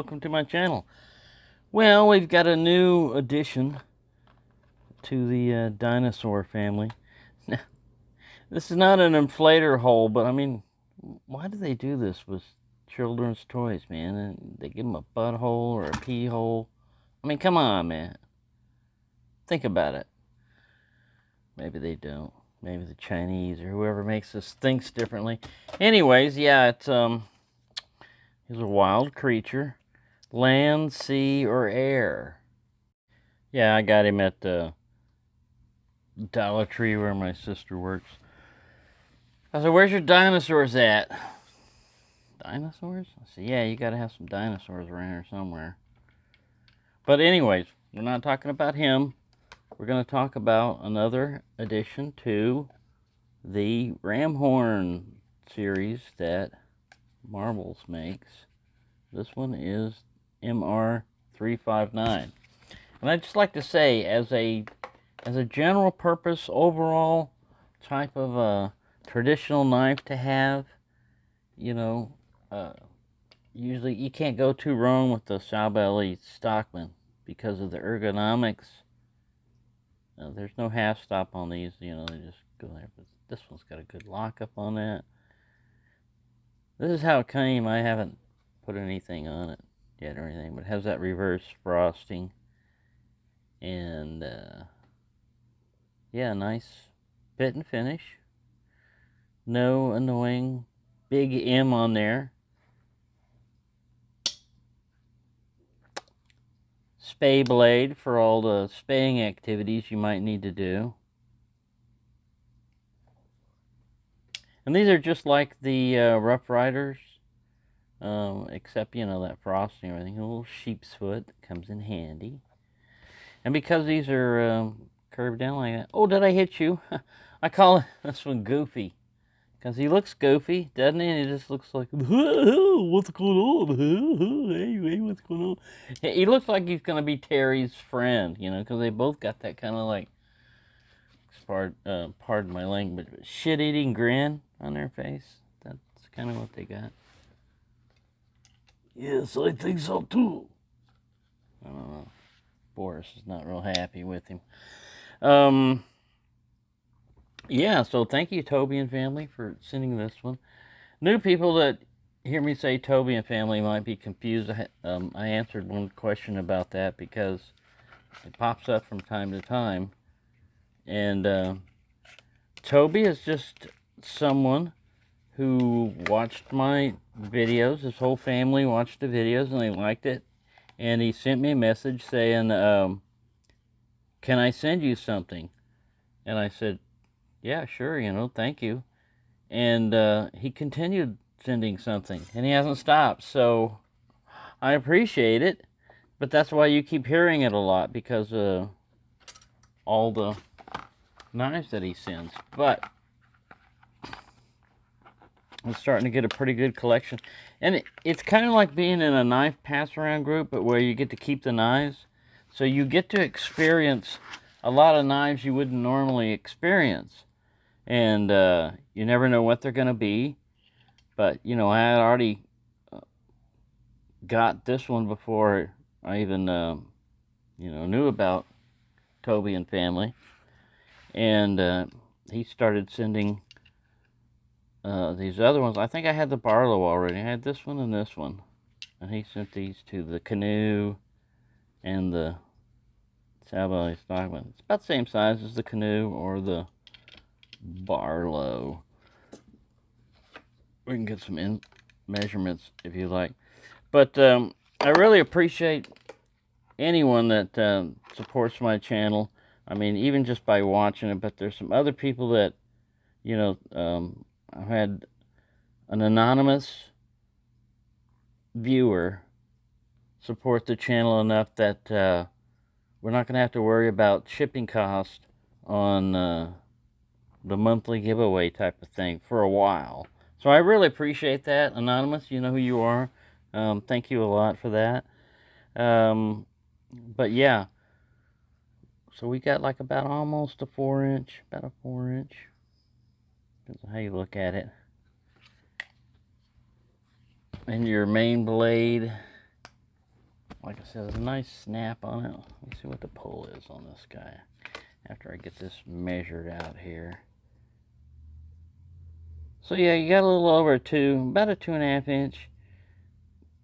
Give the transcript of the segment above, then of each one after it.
welcome to my channel. Well, we've got a new addition to the dinosaur family. Now, this is not an inflator hole, but I mean, why do they do this with children's toys, man? And they give them a butthole or a pee hole. I mean, come on, man. Think about it. Maybe they don't. Maybe the Chinese or whoever makes this thinks differently. Anyways, yeah, it's he's a wild creature. Land, sea, or air. Yeah, I got him at the Dollar Tree where my sister works. I said, where's your dinosaurs at? Dinosaurs? I said, yeah, you gotta have some dinosaurs around here somewhere. But anyways, we're not talking about him. We're gonna talk about another addition to the ram horn series that Marbles makes. This one is MR359. And I'd just like to say, as a general purpose, overall type of a traditional knife to have, you know, usually you can't go too wrong with the Saw-Belly Stockman because of the ergonomics. There's no half stop on these, you know, they just go there. But this one's got a good lockup on that. This is how it came. I haven't put anything on it yet or anything, but it has that reverse frosting. And yeah, nice fit and finish. No annoying big M on there. Spay blade for all the spaying activities you might need to do. And these are just like the Rough Riders, except, you know, that frosting and everything. A little sheep's foot comes in handy. And because these are curved down like that. Oh, did I hit you? I call this one Goofy. Because he looks goofy, doesn't he? And he just looks like, what's going on? Hey, what's going on? He looks like he's going to be Terry's friend, you know, because they both got that kind of like, pardon my language, but shit-eating grin on their face. That's kind of what they got. Yes, I think so too. I don't know. Boris is not real happy with him. Yeah, so thank you, Toby and family, for sending this one. New people that hear me say Toby and family might be confused. I answered one question about that because it pops up from time to time. And Toby is just someone who watched my videos. His whole family watched the videos and they liked it. And he sent me a message saying, can I send you something? And I said, yeah, sure, you know, thank you. And he continued sending something, and he hasn't stopped, so I appreciate it, but that's why you keep hearing it a lot, because of all the knives that he sends. But I'm starting to get a pretty good collection, and it's kind of like being in a knife pass-around group, but where you get to keep the knives, so you get to experience a lot of knives you wouldn't normally experience. And you never know what they're going to be. But, you know, I had already got this one before I even, you know, knew about Toby and family. And he started sending these other ones. I think I had the Barlow already. I had this one and this one. And he sent these to the Canoe and the Saw-Belly Stockman. It's about the same size as the Canoe or the Barlow. We can get some measurements if you like. But I really appreciate anyone that supports my channel. I mean, even just by watching it. But there's some other people that, you know, I've had an anonymous viewer support the channel enough that we're not going to have to worry about shipping cost on the monthly giveaway type of thing for a while. So I really appreciate that. Anonymous, you know who you are. Thank you a lot for that. But yeah, so we got like about almost a 4-inch, about a 4-inch. Depends on how you look at it. And your main blade like I said, there's a nice snap on it. Let me see what the pull is on this guy after I get this measured out here. So yeah, you got a little over about a 2.5 inch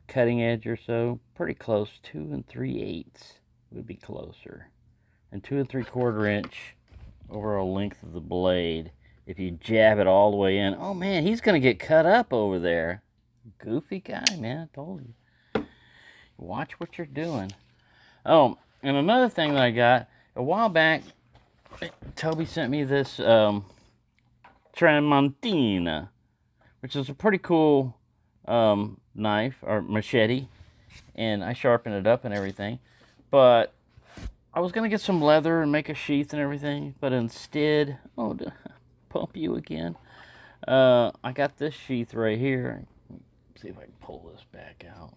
cutting edge or so. Pretty close. 2 3/8 would be closer. And 2 3/4 inch overall length of the blade. If you jab it all the way in, oh man, he's gonna get cut up over there. Goofy guy, man, I told you. Watch what you're doing. Oh, and another thing that I got, a while back, Toby sent me this Tramontina, which is a pretty cool knife, or machete, and I sharpened it up and everything, but I was going to get some leather and make a sheath and everything, but instead, oh, to pump you again, I got this sheath right here. Let's see if I can pull this back out.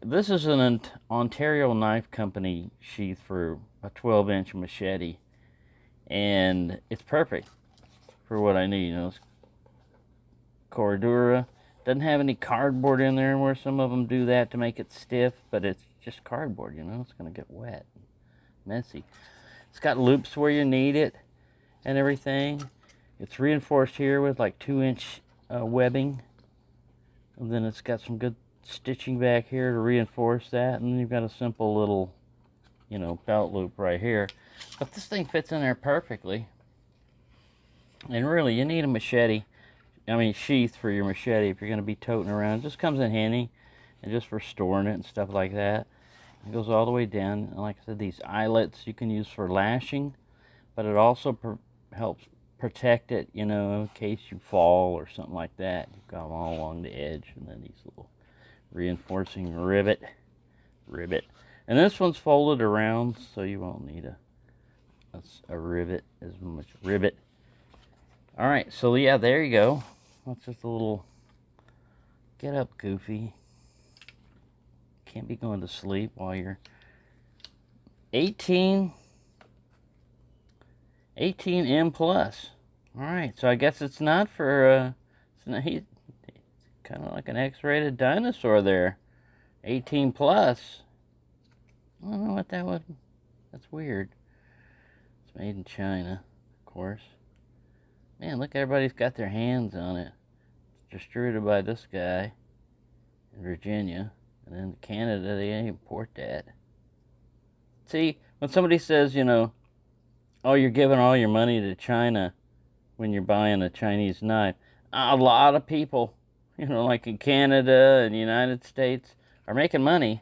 This is an Ontario Knife Company sheath for a 12-inch machete, and it's perfect for what I need. You know, it's Cordura. Doesn't have any cardboard in there where some of them do that to make it stiff, but it's just cardboard, you know. It's going to get wet, messy. It's got loops where you need it and everything. It's reinforced here with like 2-inch webbing, and then it's got some good stitching back here to reinforce that, and then you've got a simple little, you know, belt loop right here. But this thing fits in there perfectly. And really, you need a machete, sheath for your machete if you're going to be toting around. It just comes in handy, and just for storing it and stuff like that. It goes all the way down. And like I said, these eyelets you can use for lashing, but it also helps protect it, you know, in case you fall or something like that. You've got them all along the edge, and then these little reinforcing rivet. And this one's folded around, so you won't need a rivet, as much rivet. All right, so yeah, there you go. That's just a little, get up, Goofy. Can't be going to sleep while you're 18 M plus. All right, so I guess it's not for, he's kind of like an X-rated dinosaur there. 18 plus. I don't know what that was. That's weird. It's made in China, of course. Man, look, everybody's got their hands on it. It's distributed by this guy in Virginia. And then Canada, they import that. See, when somebody says, you know, oh, you're giving all your money to China when you're buying a Chinese knife, a lot of people, you know, like in Canada and the United States, are making money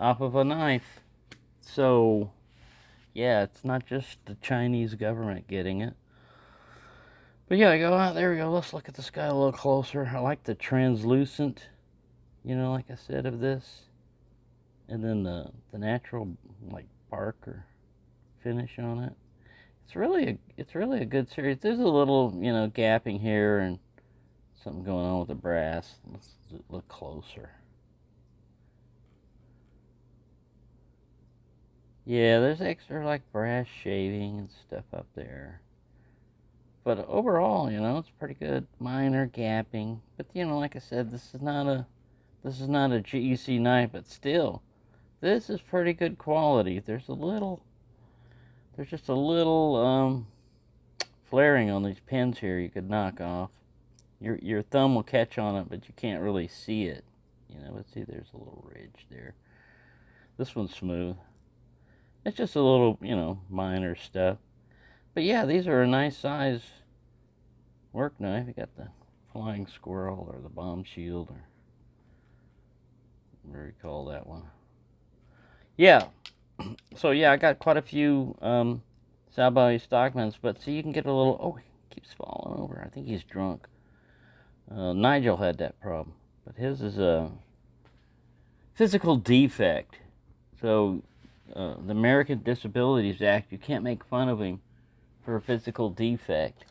off of a knife. So, yeah, it's not just the Chinese government getting it. But yeah, I go out, there we go, let's look at this guy a little closer. I like the translucent, you know, like I said, of this. And then the natural, like, bark or finish on it. It's really a good series. There's a little, you know, gapping here and something going on with the brass. Let's look closer. Yeah, there's extra, like, brass shaving and stuff up there. But overall, you know, it's pretty good. Minor gapping. But, you know, like I said, this is not a GEC knife, but still, this is pretty good quality. There's just a little flaring on these pins here you could knock off. Your thumb will catch on it, but you can't really see it. You know, let's see, there's a little ridge there. This one's smooth. It's just a little, you know, minor stuff. But yeah, these are a nice size work knife. You got the flying squirrel or the bomb shield, or whatever you call that one. Yeah. So yeah, I got quite a few Sawbody Stockmans, but see, you can get a little, oh, he keeps falling over. I think he's drunk. Nigel had that problem, but his is a physical defect. So the American Disabilities Act, you can't make fun of him for a physical defect.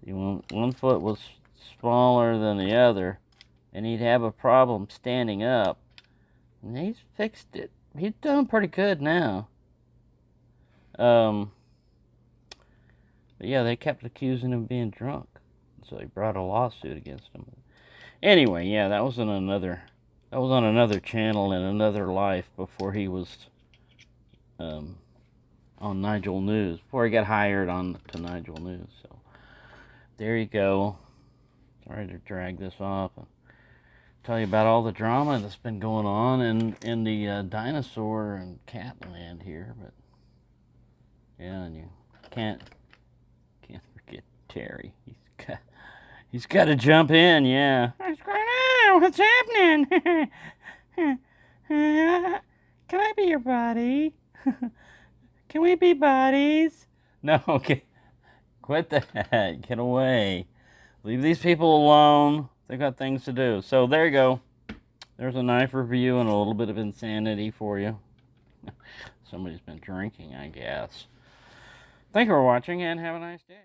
One foot was smaller than the other, and he'd have a problem standing up. And he's fixed it. He's done pretty good now. But yeah, they kept accusing him of being drunk, so he brought a lawsuit against him. Anyway, yeah, that was on another channel in another life before he was on Nigel News, before he got hired on to Nigel News. So there you go. Sorry to drag this off and tell you about all the drama that's been going on in the dinosaur and cat land here, but yeah, and you can't forget Terry. He's got to jump in, yeah. What's going on? What's happening? Can I be your buddy? Can we be buddies? No, okay. Quit that. Get away. Leave these people alone. They've got things to do. So there you go. There's a knife review and a little bit of insanity for you. Somebody's been drinking, I guess. Thank you for watching and have a nice day.